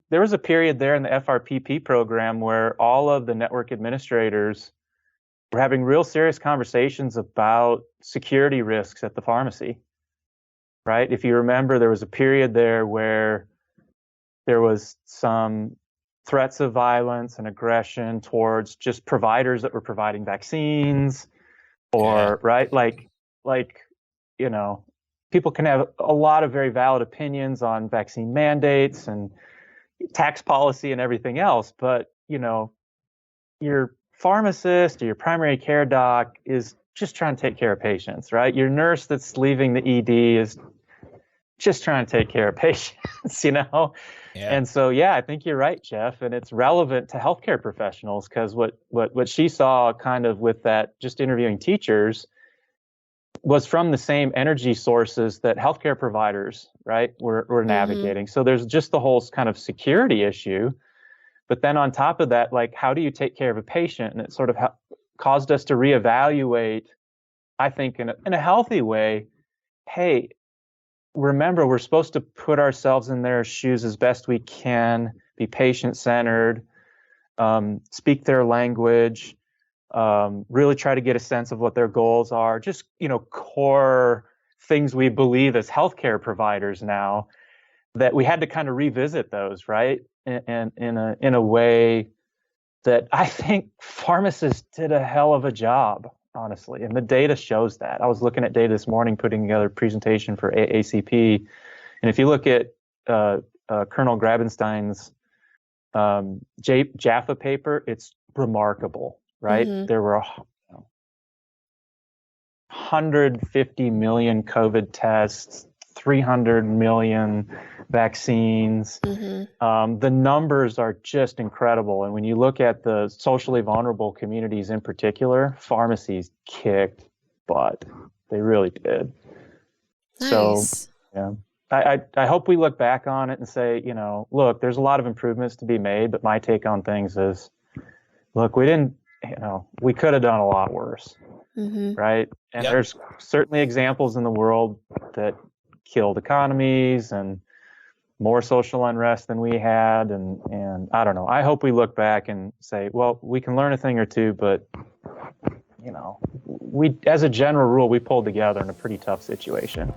there was a period there in the FRPP program where all of the network administrators were having real serious conversations about security risks at the pharmacy, right? If you remember, there was a period there where there was some threats of violence and aggression towards just providers that were providing vaccines, or right, like you know, people can have a lot of very valid opinions on vaccine mandates and tax policy and everything else, but your pharmacist or your primary care doc is just trying to take care of patients, right? Your nurse that's leaving the ED is just trying to take care of patients, Yeah. And so, I think you're right, Jeff, and it's relevant to healthcare professionals, because what she saw kind of with that, just interviewing teachers, was from the same energy sources that healthcare providers, right, were navigating. So there's just the whole kind of security issue. But then on top of that, like, how do you take care of a patient? And it sort of caused us to reevaluate, I think, in a healthy way. Hey, remember, we're supposed to put ourselves in their shoes as best we can, be patient-centered, speak their language, really try to get a sense of what their goals are, just, core things we believe as healthcare providers now, that we had to kind of revisit those, right? And in a way that I think pharmacists did a hell of a job, honestly. And the data shows that. I was looking at data this morning, putting together a presentation for AACP. And if you look at Colonel Grabenstein's Jaffa paper, it's remarkable, right? There were 150 million COVID tests, 300 million vaccines. The numbers are just incredible. And when you look at the socially vulnerable communities in particular, pharmacies kicked butt. They really did. Nice. So, I hope we look back on it and say, look, there's a lot of improvements to be made, but my take on things is, look, we didn't, we could have done a lot worse, right? And there's certainly examples in the world that killed economies and more social unrest than we had. And I don't know. I hope we look back and say, well, we can learn a thing or two, but, we, as a general rule, we pulled together in a pretty tough situation.